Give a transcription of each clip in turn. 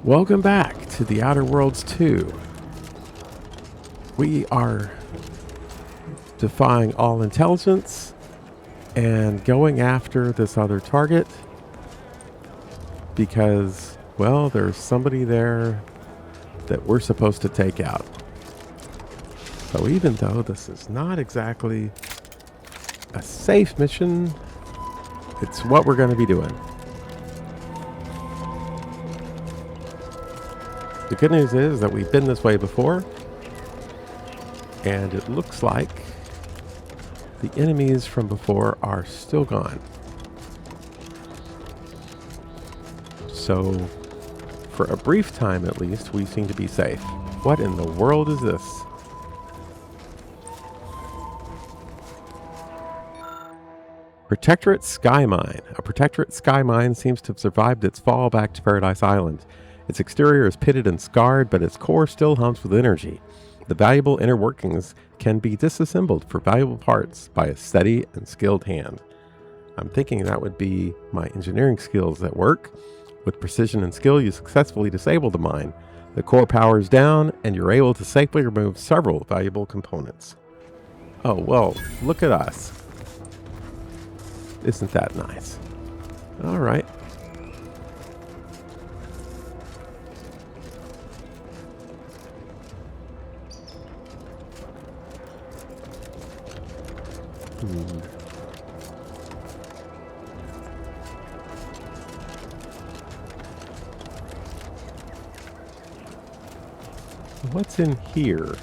Welcome back to the Outer Worlds 2. We are defying all intelligence and going after this other target because, well, there's somebody there that we're supposed to take out. So even though this is not exactly a safe mission, it's what we're going to be doing. The good news is that we've been this way before, and it looks like the enemies from before are still gone. So, for a brief time at least, we seem to be safe. What in the world is this? Protectorate Sky Mine. A Protectorate Sky Mine seems to have survived its fall back to Paradise Island. Its exterior is pitted and scarred, but its core still hums with energy. The valuable inner workings can be disassembled for valuable parts by a steady and skilled hand. I'm thinking that would be my engineering skills at work. With precision and skill, you successfully disable the mine. The core powers down, and you're able to safely remove several valuable components. Oh, well, look at us. Isn't that nice? All right. What's in here?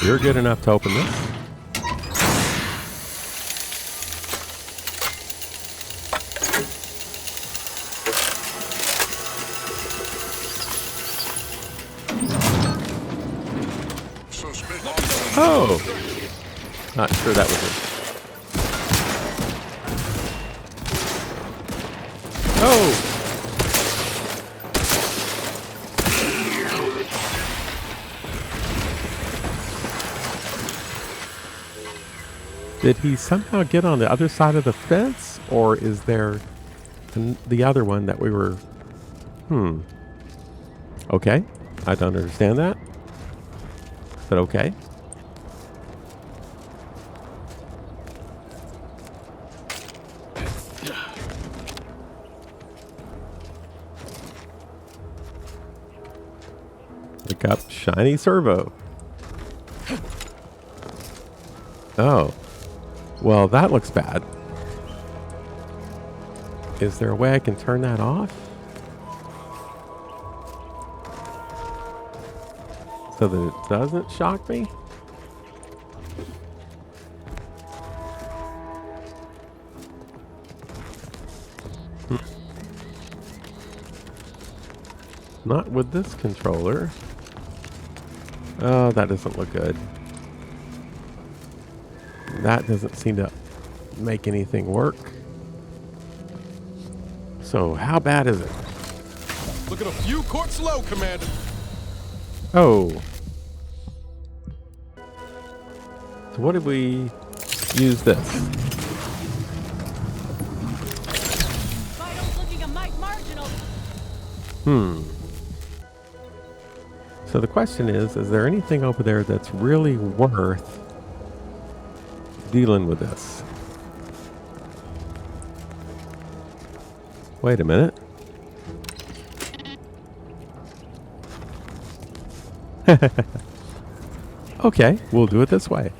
You're good enough to open this. Oh! Not sure that was it. Oh! Did he somehow get on the other side of the fence? Or is there the other one that we were... Okay. I don't understand that. But okay. Pick up shiny servo. Oh. Well, that looks bad. Is there a way I can turn that off? So that it doesn't shock me? Not with this controller. Oh, that doesn't look good. That doesn't seem to make anything work. So, how bad is it? Look at a few quarts low, Commander. Oh. So what did we use this? Vitals looking a mite marginal. So the question is there anything over there that's really worth dealing with this? Wait a minute. Okay, we'll do it this way.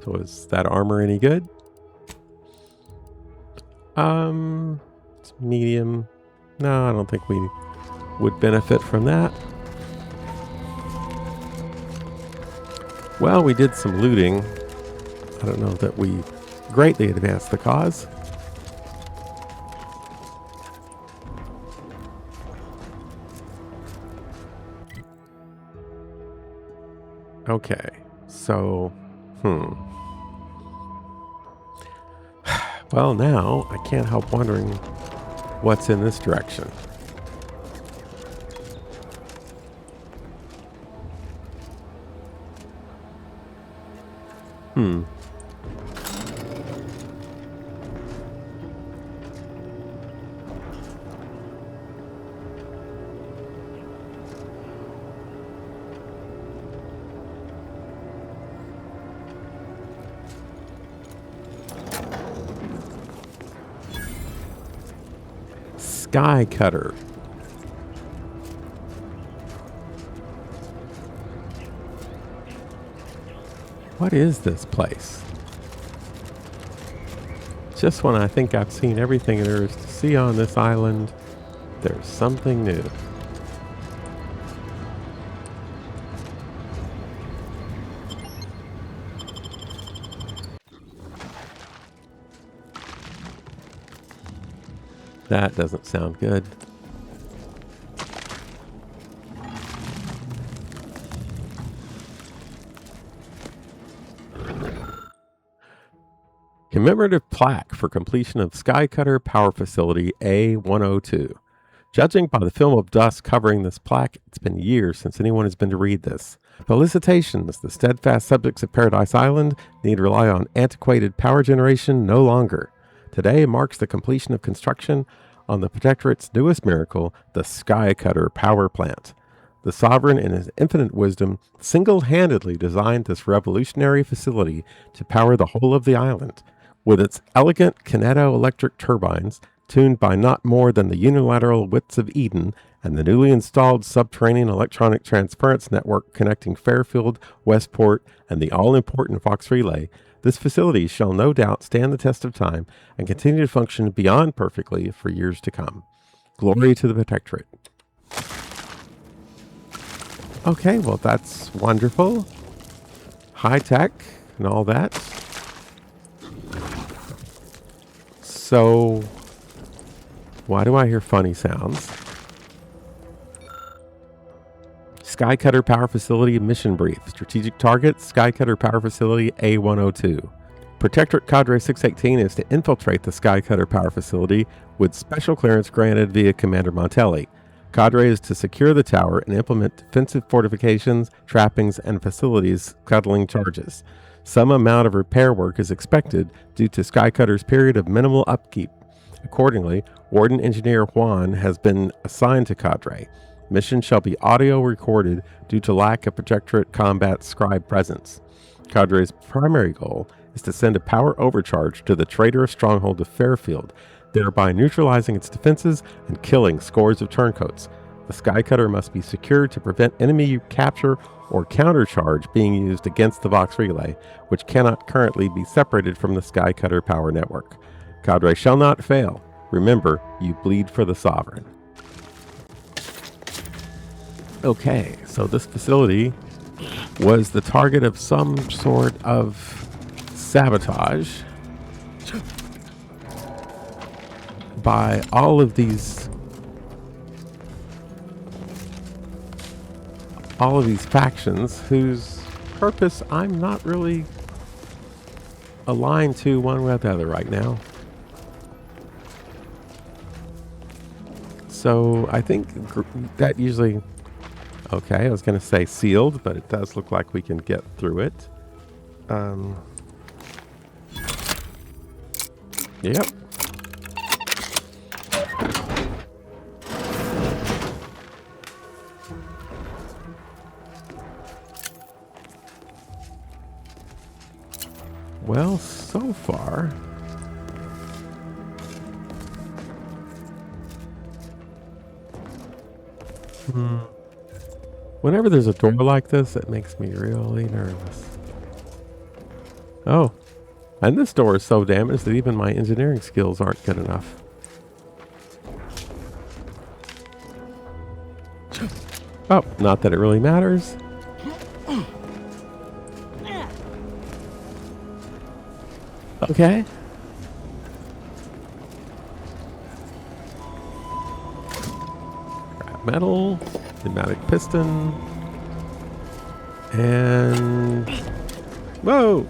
So is that armor any good? It's medium. No, I don't think we would benefit from that. Well, we did some looting. I don't know that we greatly advanced the cause. Okay, so, Well, now I can't help wondering what's in this direction. Sky Cutter. What is this place? Just when I think I've seen everything there is to see on this island, there's something new. That doesn't sound good. Commemorative plaque for completion of Sky Cutter Power Facility A102. Judging by the film of dust covering this plaque, it's been years since anyone has been to read this. Felicitations, the steadfast subjects of Paradise Island need rely on antiquated power generation no longer. Today marks the completion of construction on the Protectorate's newest miracle, the Sky Cutter Power Plant. The Sovereign, in his infinite wisdom, single-handedly designed this revolutionary facility to power the whole of the island. With its elegant kineto-electric turbines, tuned by not more than the unilateral wits of Eden, and the newly installed subterranean electronic transference network connecting Fairfield, Westport, and the all-important Fox Relay, this facility shall no doubt stand the test of time and continue to function beyond perfectly for years to come. Glory to the Protectorate. Okay, well, that's wonderful. High tech and all that. So, why do I hear funny sounds? Sky Cutter Power Facility Mission Brief. Strategic target, Sky Cutter Power Facility A102. Protectorate Cadre 618 is to infiltrate the Sky Cutter Power Facility with special clearance granted via Commander Montelli. Cadre is to secure the tower and implement defensive fortifications, trappings, and facilities scuttling charges. Some amount of repair work is expected due to Sky Cutter's period of minimal upkeep. Accordingly, Warden Engineer Juan has been assigned to Cadre. Mission shall be audio recorded due to lack of Protectorate combat scribe presence. Cadre's primary goal is to send a power overcharge to the traitorous stronghold of Fairfield, thereby neutralizing its defenses and killing scores of turncoats. The Sky Cutter must be secured to prevent enemy capture or countercharge being used against the Vox Relay, which cannot currently be separated from the Sky Cutter power network. Cadre shall not fail. Remember, you bleed for the Sovereign. Okay, so this facility was the target of some sort of sabotage by all of these factions whose purpose I'm not really aligned to one way or the other right now. So I think that usually, okay, I was going to say sealed, but it does look like we can get through it. Yep. Well, so far, whenever there's a door like this, it makes me really nervous. Oh, and this door is so damaged that even my engineering skills aren't good enough. Oh, not that it really matters. Okay. Scrap metal, pneumatic piston, and whoa!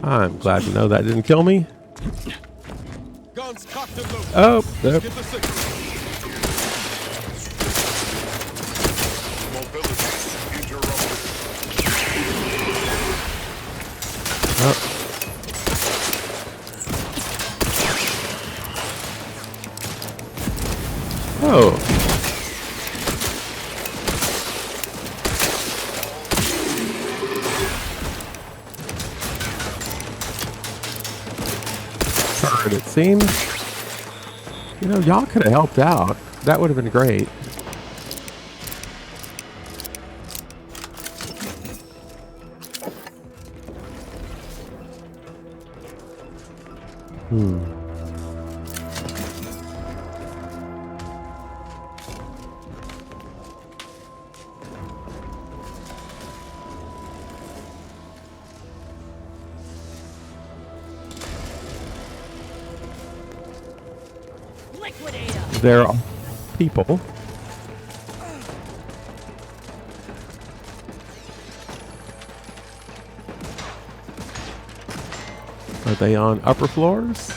I'm glad to know that didn't kill me. Guns cocked and loaded. Oh, yep. Get the signal. Mobility interrupted. Oh. but it seems, you know, y'all could have helped out. That would have been great. There are people. Are they on upper floors?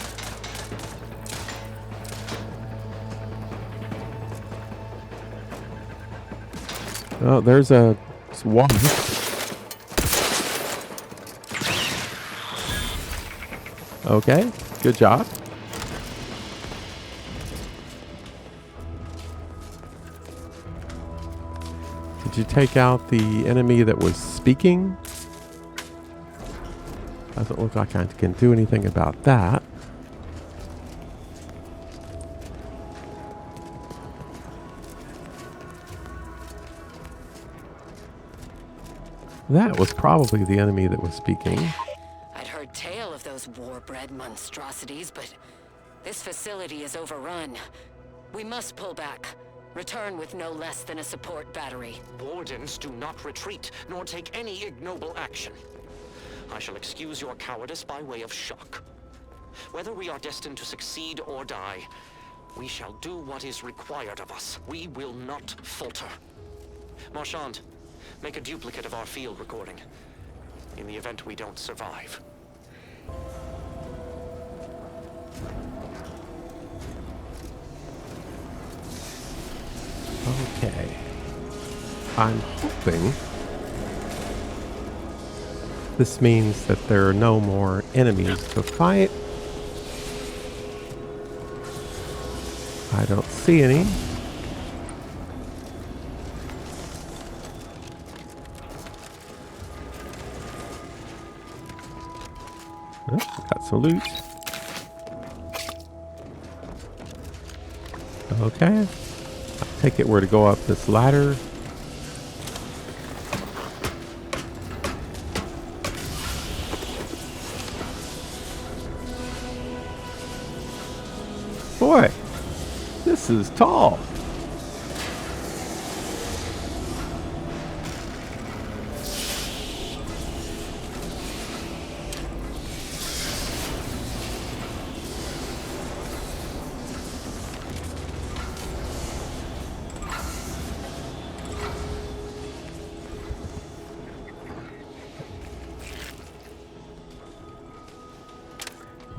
Oh, there's a one. Okay, good job. Did you take out the enemy that was speaking? Doesn't look like I can do anything about that. That was probably the enemy that was speaking. I'd heard tale of those war-bred monstrosities, but this facility is overrun. We must pull back. Return with no less than a support battery. Wardens do not retreat, nor take any ignoble action. I shall excuse your cowardice by way of shock. Whether we are destined to succeed or die, we shall do what is required of us. We will not falter. Marchand, make a duplicate of our field recording, in the event we don't survive. Okay. I'm hoping this means that there are no more enemies to fight. I don't see any. Oh, got some loot. Okay. Take it where to go up this ladder. Boy, this is tall.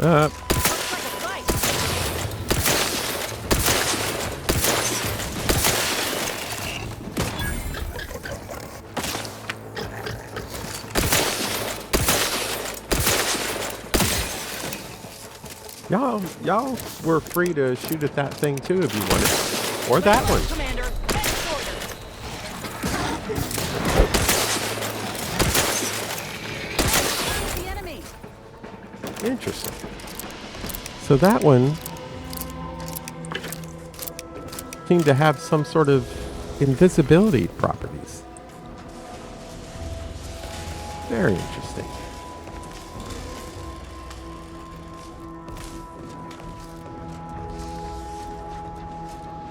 Up. Y'all were free to shoot at that thing too if you wanted. Or that one. Commander, the enemy. Interesting. So that one seemed to have some sort of invisibility properties. Very interesting.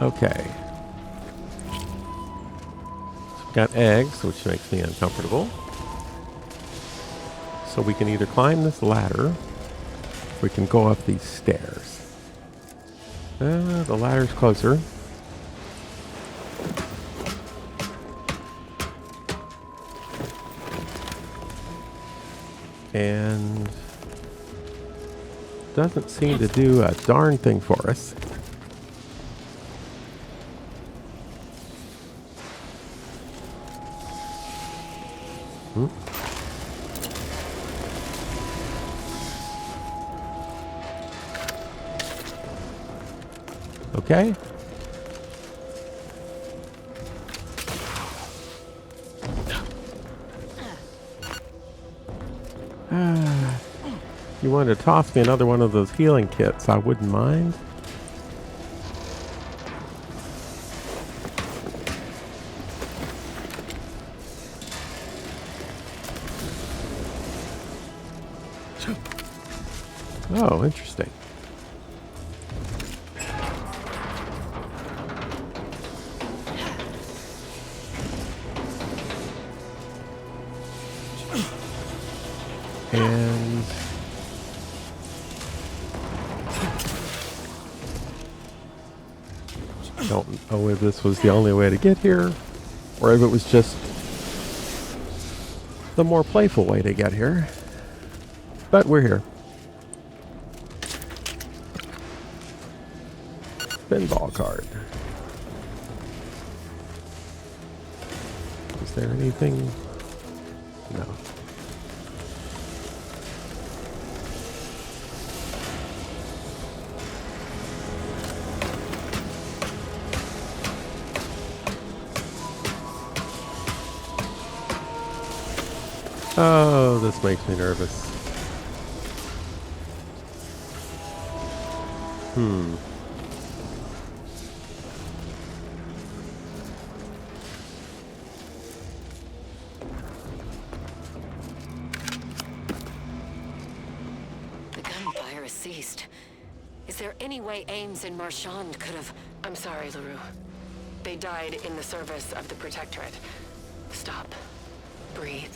Okay. So we've got eggs, which makes me uncomfortable. So we can either climb this ladder, or we can go up these stairs. The ladder's closer. And doesn't seem to do a darn thing for us. Okay. you wanted to toss me another one of those healing kits, I wouldn't mind. Oh, interesting. And don't know if this was the only way to get here, or if it was just the more playful way to get here. But we're here. Pinball card. Is there anything? No. Oh, this makes me nervous. The gunfire has ceased. Is there any way Ames and Marchand could have... I'm sorry, LaRue. They died in the service of the Protectorate. Stop. Breathe.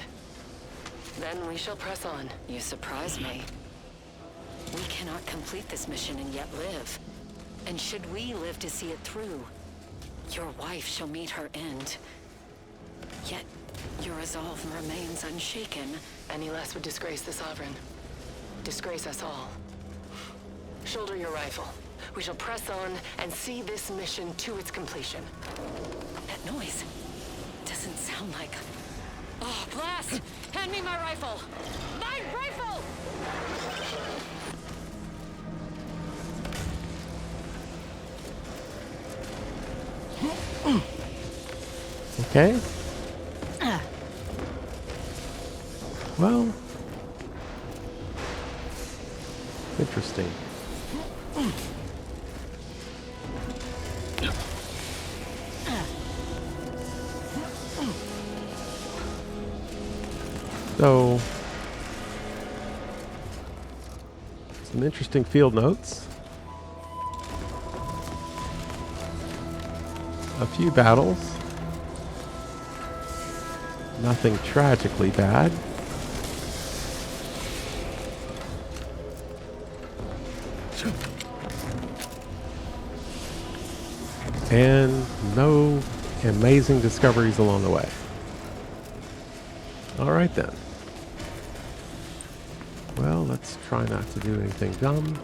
Then we shall press on. You surprise me. We cannot complete this mission and yet live. And should we live to see it through, your wife shall meet her end. Yet, your resolve remains unshaken. Any less would disgrace the Sovereign. Disgrace us all. Shoulder your rifle. We shall press on and see this mission to its completion. That noise doesn't sound like... Oh, blast! Hand me my rifle! My rifle! Okay. Well, interesting. So, some interesting field notes. A few battles. Nothing tragically bad. And no amazing discoveries along the way. All right then. Well, let's try not to do anything dumb.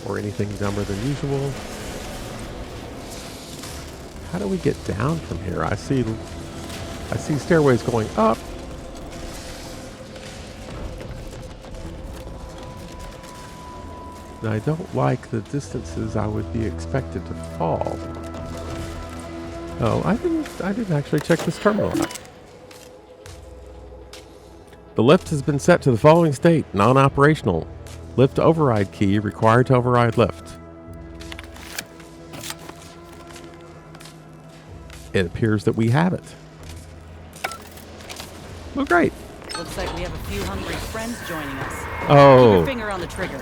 Or anything dumber than usual. How do we get down from here? I see stairways going up. And I don't like the distances I would be expected to fall. Oh, I didn't actually check this terminal out. The lift has been set to the following state, non-operational. Lift override key required to override lift. It appears that we have it. Well, great. Looks like we have a few hungry friends joining us. Keep Oh, your finger on the trigger.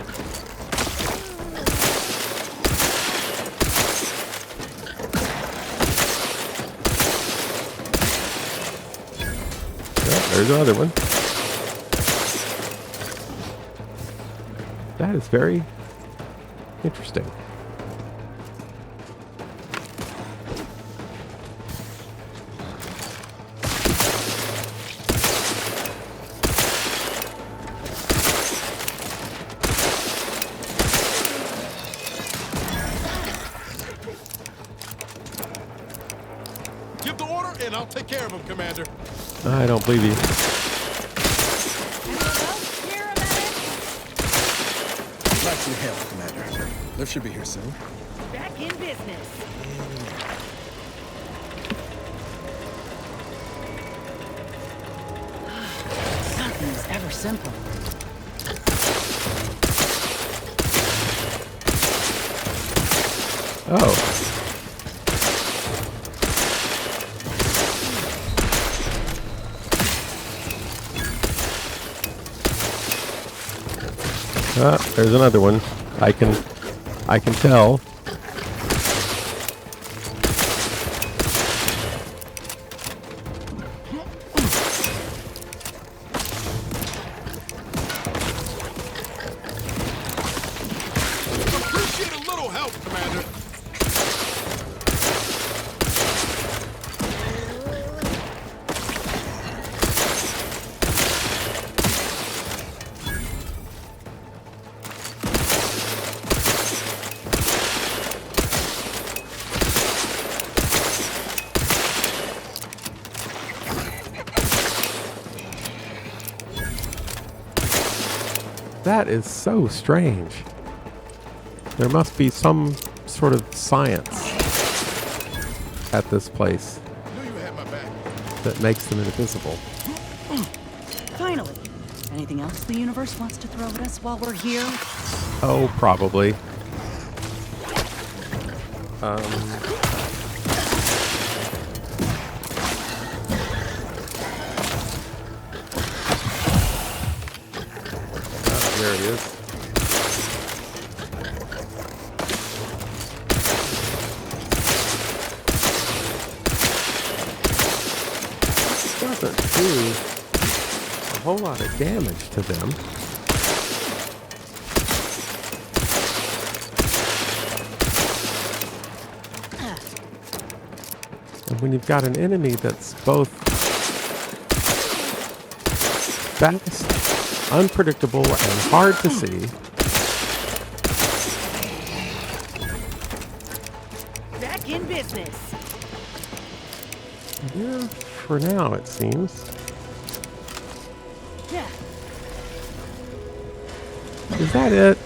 well, there's another one. That is very interesting. Give the order and I'll take care of him, Commander. I don't believe you. Glad to hail, Commander. Lift should be here soon. Back in business. Nothing is ever simple. Oh. There's another one. I can tell. Appreciate a little help, Commander. That is so strange. There must be some sort of science at this place Knew you had my back. that makes them invisible. Finally. Anything else the universe wants to throw at us while we're here? Oh, probably. There he is. Doesn't do a whole lot of damage to them. And when you've got an enemy that's both fast, unpredictable, and hard to see, Back in business. yeah, for now it seems. Yeah. Is that it?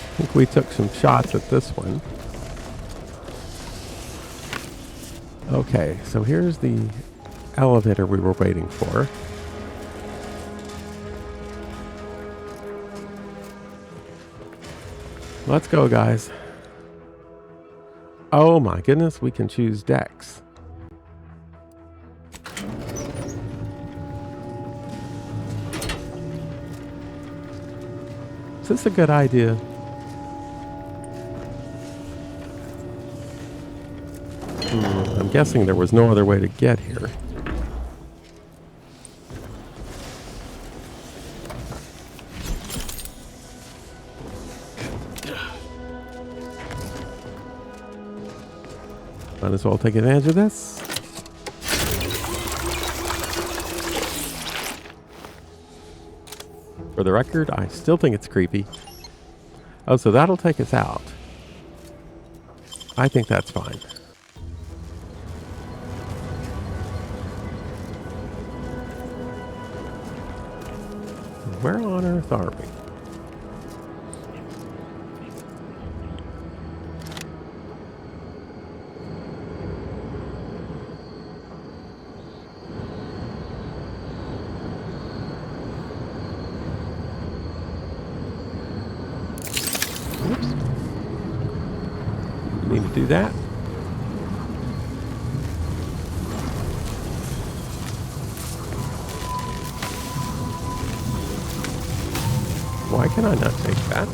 I think we took some shots at this one. Okay, so here's the elevator we were waiting for. Let's go, guys. Oh my goodness, we can choose decks. Is this a good idea? I'm guessing there was no other way to get here. Might as well take advantage of this. For the record, I still think it's creepy. Oh, so that'll take us out. I think that's fine. Where on earth are we? Oops. Need to do that. Why can I not take that?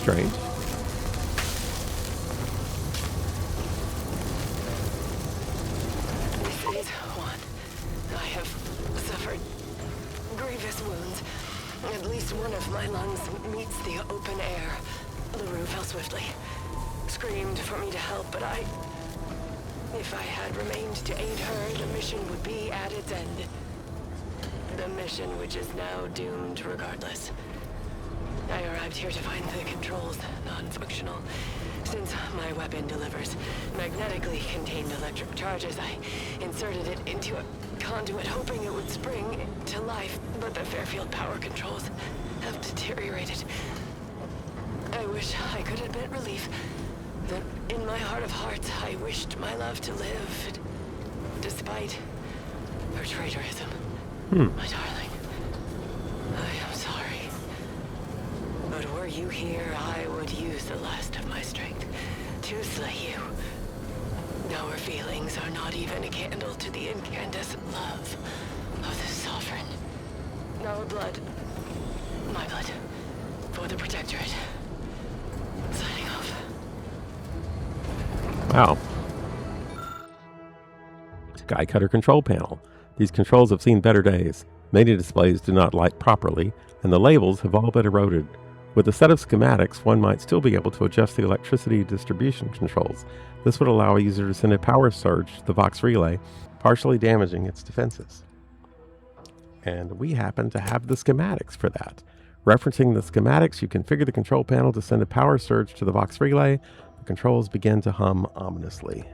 Strange. This is one. I have suffered grievous wounds. At least one of my lungs meets the open air. LaRue fell swiftly. Screamed for me to help, but if I had remained to aid her, the mission would be at its end. The mission which is now doomed regardless. I arrived here to find the controls non-functional. Since my weapon delivers magnetically contained electric charges, I inserted it into a conduit, hoping it would spring to life, but the Fairfield power controls have deteriorated. I wish I could admit relief, but in my heart of hearts, I wished my love to live, despite her traitorism. My darling, I am sorry. But were you here, I would use the last of my strength to slay you. Our feelings are not even a candle to the incandescent love of the Sovereign. Our blood, my blood, for the Protectorate. Signing off. Wow. Sky Cutter control panel. These controls have seen better days. Many displays do not light properly, and the labels have all been eroded. With a set of schematics, one might still be able to adjust the electricity distribution controls. This would allow a user to send a power surge to the Vox relay, partially damaging its defenses. And we happen to have the schematics for that. Referencing the schematics, you configure the control panel to send a power surge to the Vox relay. The controls begin to hum ominously.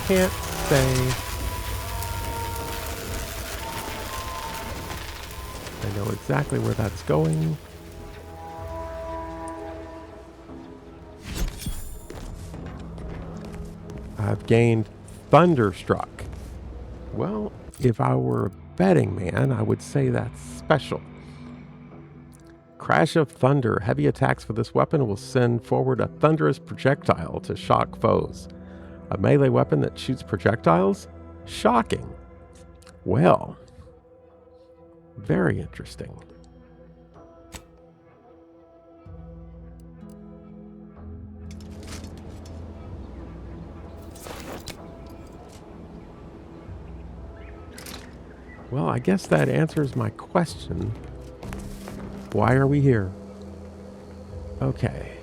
Can't say I know exactly where that's going. I've gained Thunderstruck. Well, if I were a betting man, I would say that's special. Crash of Thunder. Heavy attacks with this weapon will send forward a thunderous projectile to shock foes. A melee weapon that shoots projectiles? Shocking. Well, very interesting. Well, I guess that answers my question. Why are we here? Okay.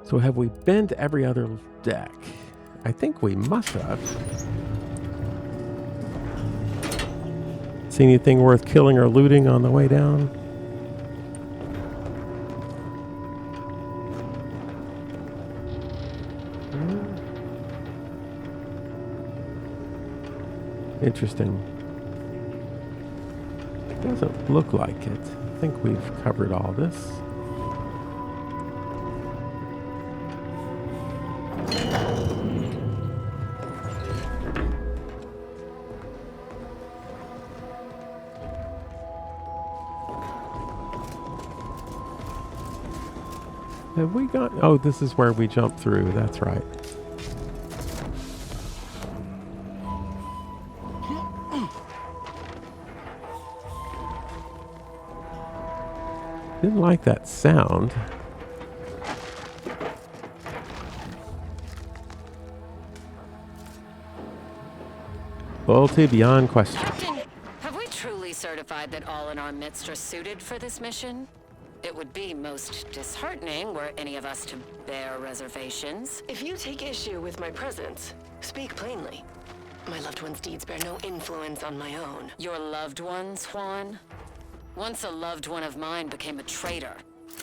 So have we been to every other deck? I think we must have. See anything worth killing or looting on the way down? Interesting. Doesn't look like it. I think we've covered all this. Have we got... Oh, this is where we jump through. That's right. Didn't like that sound. Loyalty beyond question. Captain, have we truly certified that all in our midst are suited for this mission? It would be most disheartening were any of us to bear reservations. If you take issue with my presence, speak plainly. My loved one's deeds bear no influence on my own. Your loved ones, Juan? Once a loved one of mine became a traitor,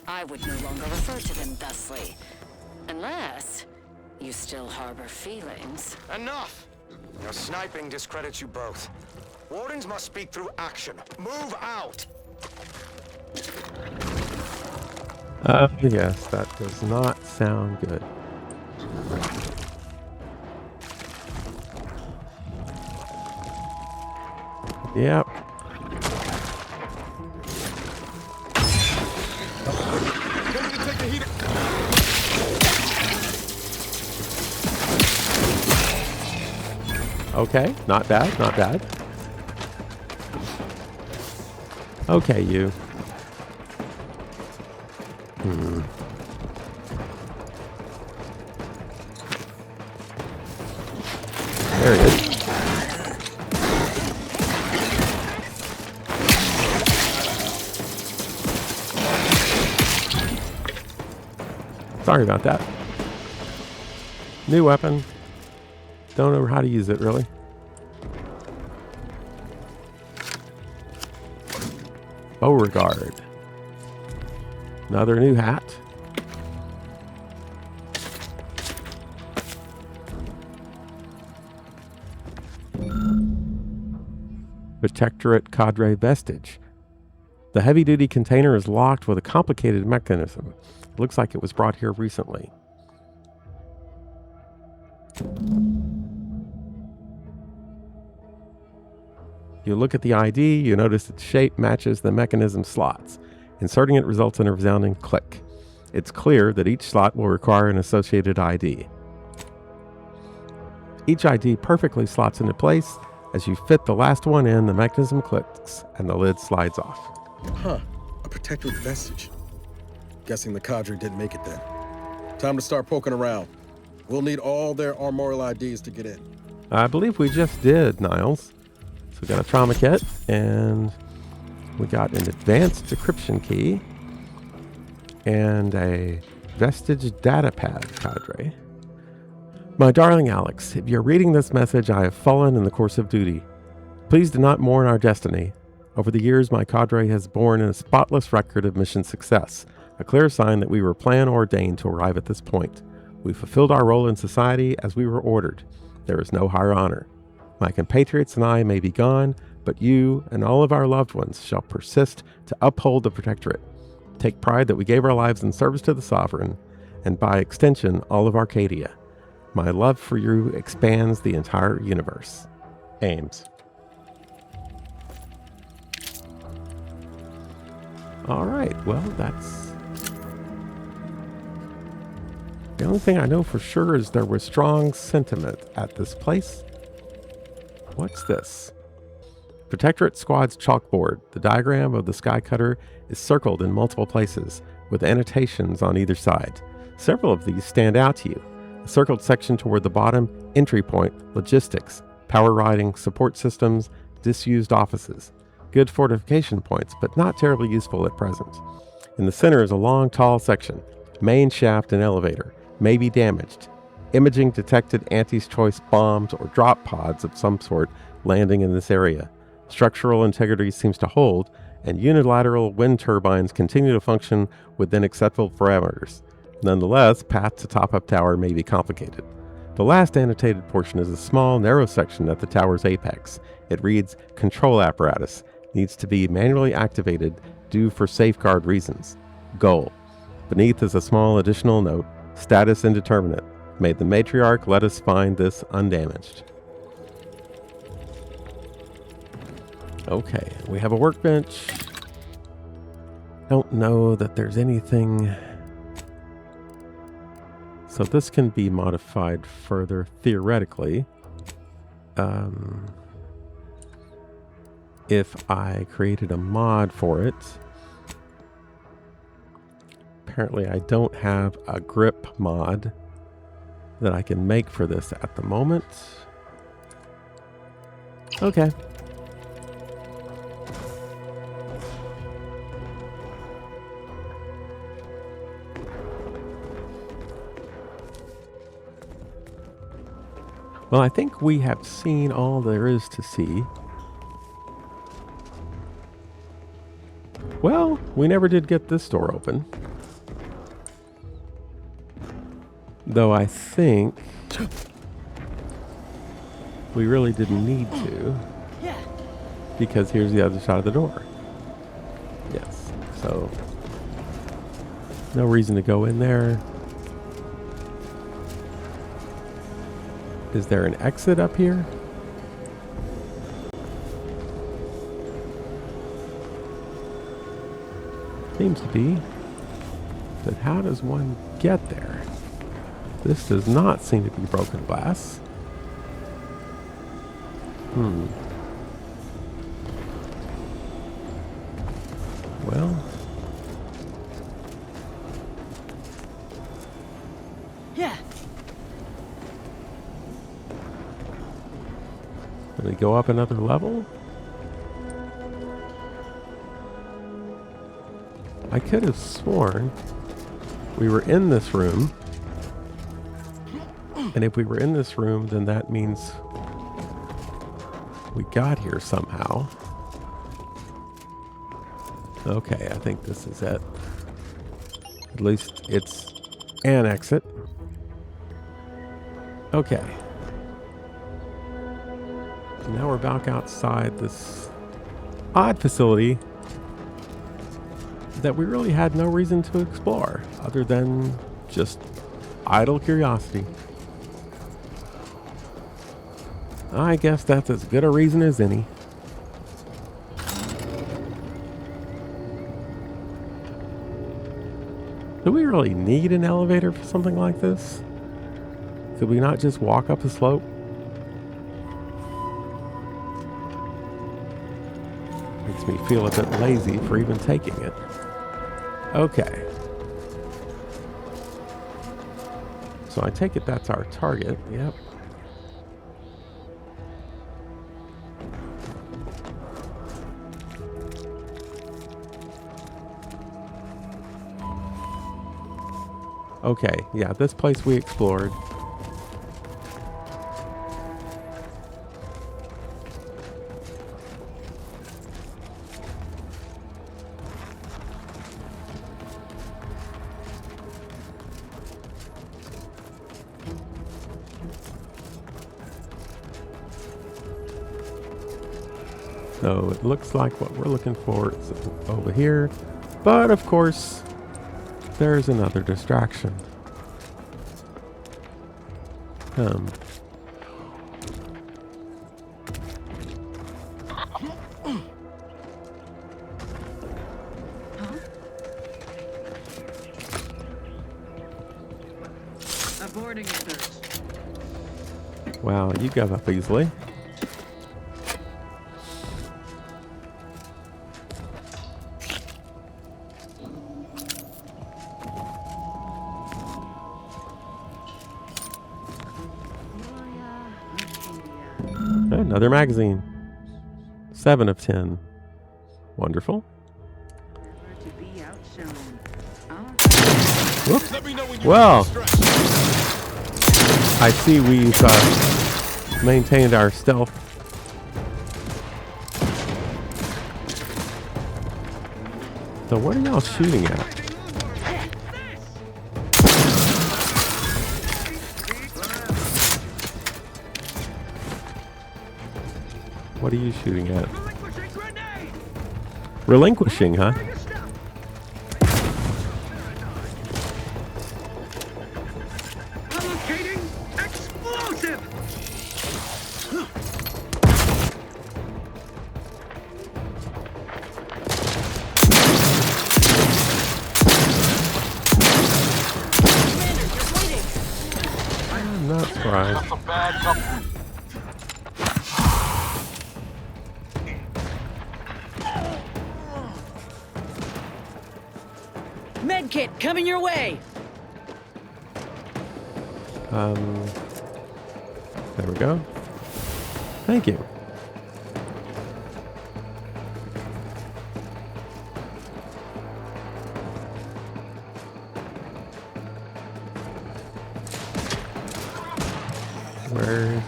I would no longer refer to them thusly. Unless you still harbor feelings. Enough! Your sniping discredits you both. Wardens must speak through action. Move out! Yes, that does not sound good. Yep. Ready to take the heater. Okay, not bad, not bad. Okay, you. There it is. Sorry about that. New weapon. Don't know how to use it, really. Beauregard. Another new hat. Protectorate Cadre Vestige. The heavy-duty container is locked with a complicated mechanism. It looks like it was brought here recently. You look at the ID, you notice its shape matches the mechanism slots. Inserting it results in a resounding click. It's clear that each slot will require an associated ID. Each ID perfectly slots into place. As you fit the last one in, the mechanism clicks and the lid slides off. Huh. A protectorate vestige. Guessing the cadre didn't make it then. Time to start poking around. We'll need all their armorial IDs to get in. I believe we just did, Niles. So we got a trauma kit, and we got an advanced decryption key, and a vestige data pad cadre. My darling Alex, if you're reading this message, I have fallen in the course of duty. Please do not mourn our destiny. Over the years, my cadre has borne a spotless record of mission success, a clear sign that we were plan-ordained to arrive at this point. We fulfilled our role in society as we were ordered. There is no higher honor. My compatriots and I may be gone, but you and all of our loved ones shall persist to uphold the Protectorate. Take pride that we gave our lives in service to the Sovereign, and by extension, all of Arcadia. My love for you expands the entire universe. Ames. All right, well, that's... The only thing I know for sure is there was strong sentiment at this place. What's this? Protectorate Squad's chalkboard. The diagram of the Sky Cutter is circled in multiple places, with annotations on either side. Several of these stand out to you. A circled section toward the bottom, entry point, logistics, power riding, support systems, disused offices. Good fortification points, but not terribly useful at present. In the center is a long, tall section. Main shaft and elevator may be damaged. Imaging detected anti-choice bombs or drop pods of some sort landing in this area. Structural integrity seems to hold, and unilateral wind turbines continue to function within acceptable parameters. Nonetheless, path to top-up tower may be complicated. The last annotated portion is a small, narrow section at the tower's apex. It reads, "Control apparatus needs to be manually activated due for safeguard reasons. Goal." Beneath is a small additional note, "Status indeterminate. May the matriarch let us find this undamaged." Okay, we have a workbench. Don't know that there's anything... So this can be modified further, theoretically. If I created a mod for it. Apparently I don't have a grip mod that I can make for this at the moment. Okay. Well, I think we have seen all there is to see. Well, we never did get this door open. Though I think we really didn't need to. Because here's the other side of the door. Yes, so no reason to go in there. Is there an exit up here? Seems to be. But how does one get there? This does not seem to be broken glass. Well. Yeah. Can we go up another level? I could have sworn we were in this room. And if we were in this room, then that means we got here somehow. Okay, I think this is it. At least it's an exit. Okay. So now we're back outside this odd facility that we really had no reason to explore other than just idle curiosity. I guess that's as good a reason as any. Do we really need an elevator for something like this? Could we not just walk up the slope? Makes me feel a bit lazy for even taking it. Okay. So I take it that's our target. Yep. Okay, yeah, this place we explored. So it looks like what we're looking for is over here. But of course, there's another distraction. Aborting search. Wow, you gave up easily. Another magazine. 7 of 10. Wonderful. To be outshone. Whoop. Let me know when you're Well, distressed. I see we've maintained our stealth. So what are y'all shooting at? What are you shooting at? Relinquishing, huh? Allocating explosive. I'm not surprised. Medkit coming your way. There we go. Thank you. Where?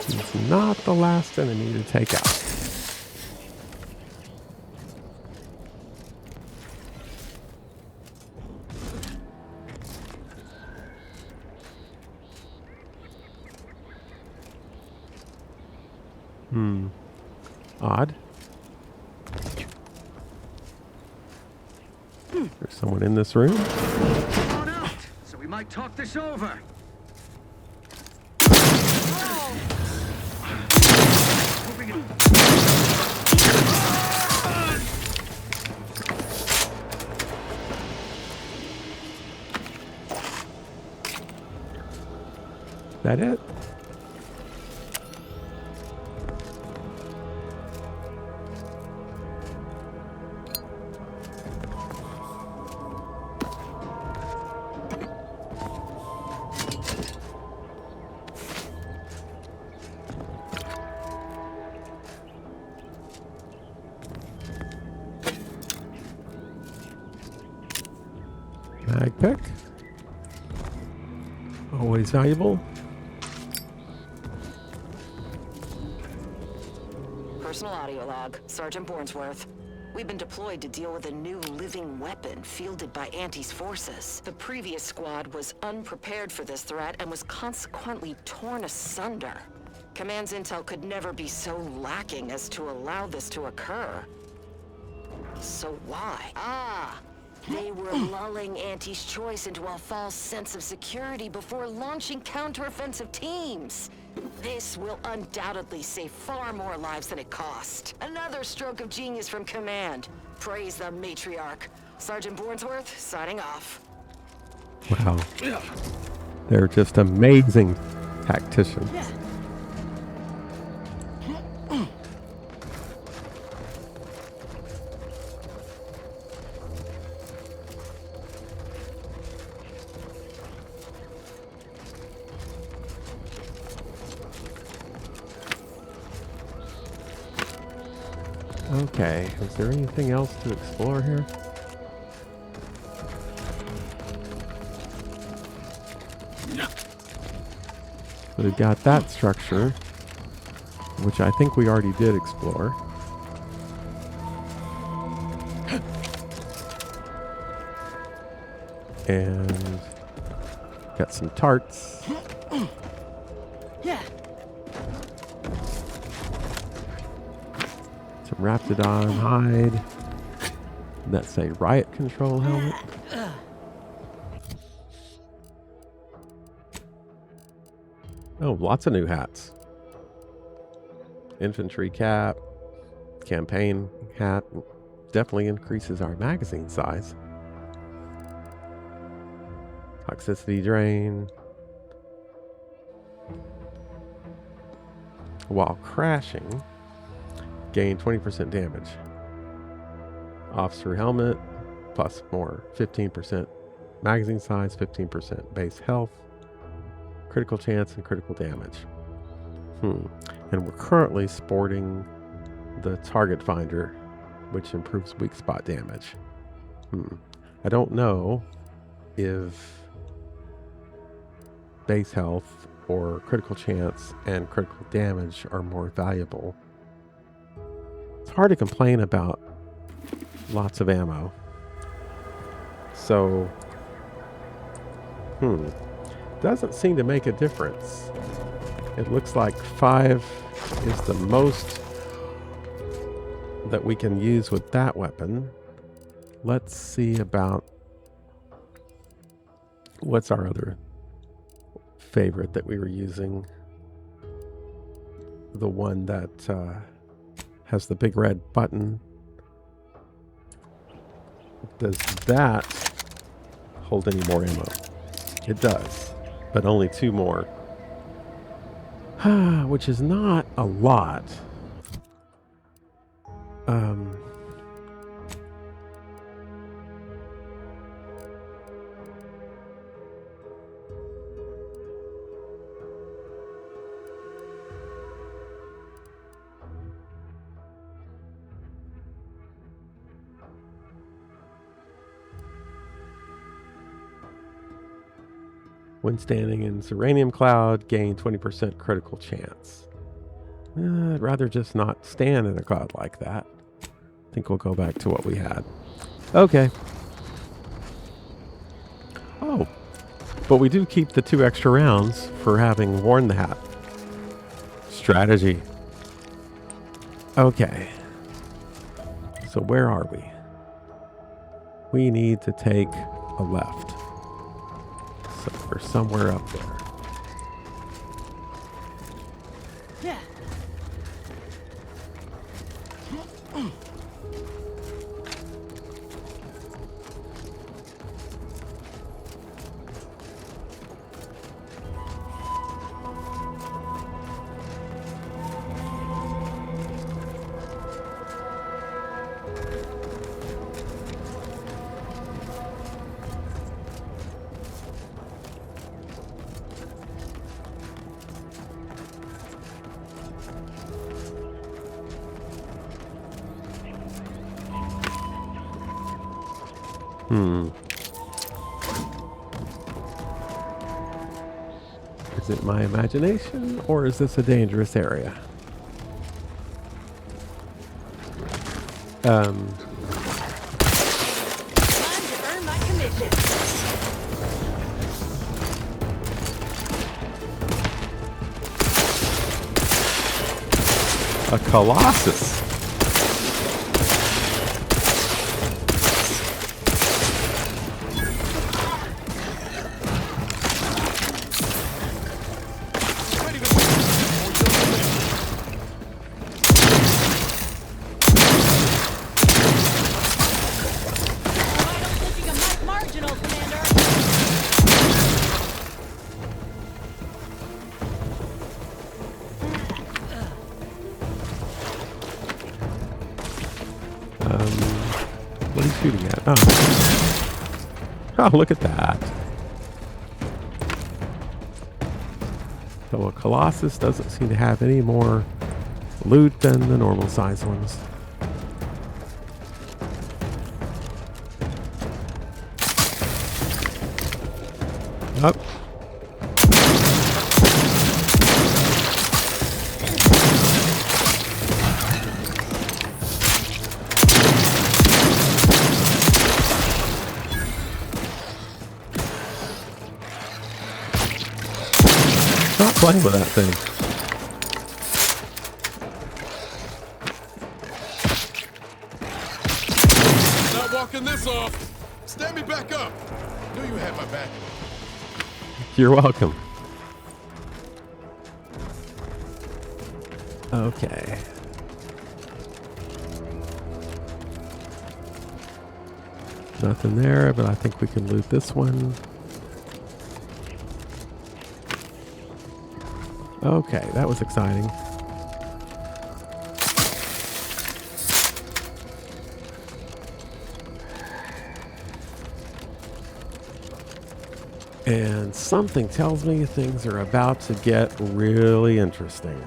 He's not the last enemy to take out. Odd. There's someone in this room. Come on out, so we might talk this over. That it? Mag pick. Always valuable. Personal audio log, Sergeant Bornsworth. We've been deployed to deal with a new living weapon fielded by Auntie's forces. The previous squad was unprepared for this threat and was consequently torn asunder. Command's intel could never be so lacking as to allow this to occur. So why? They were lulling Auntie's choice into a false sense of security before launching counteroffensive teams. This will undoubtedly save far more lives than it cost. Another stroke of genius from Command. Praise the matriarch. Sergeant Bornsworth, signing off. Wow. They're just amazing tacticians. Okay, is there anything else to explore here? So we've got that structure, which I think we already did explore. And got some tarts. Some raptidon hide. That's a riot control helmet. Oh, lots of new hats. Infantry cap, campaign hat. Definitely increases our magazine size. Toxicity drain. While crashing, gain 20% damage. Officer helmet, plus more 15% magazine size, 15% base health, critical chance, and critical damage. And we're currently sporting the target finder, which improves weak spot damage. I don't know if base health or critical chance and critical damage are more valuable. It's hard to complain about lots of ammo. So, doesn't seem to make a difference. It looks like 5 is the most that we can use with that weapon. Let's see about what's our other favorite that we were using. The one that has the big red button. Does that hold any more ammo? It does, but only 2 more. Which is not a lot. When standing in Serenium Cloud, gain 20% critical chance. I'd rather just not stand in a cloud like that. I think we'll go back to what we had. Okay. Oh, but we do keep the 2 extra rounds for having worn the hat. Strategy. Okay. So where are we? We need to take a left. So we're somewhere up there. Is it my imagination, or is this a dangerous area? A colossus. What are you shooting at? Oh, look at that. So a Colossus doesn't seem to have any more loot than the normal size ones. Up. Not playing with that thing. Not walking this off. Stand me back up. Knew you had my back. You're welcome. Okay. Nothing there, but I think we can loot this one. Okay, that was exciting. And something tells me things are about to get really interesting.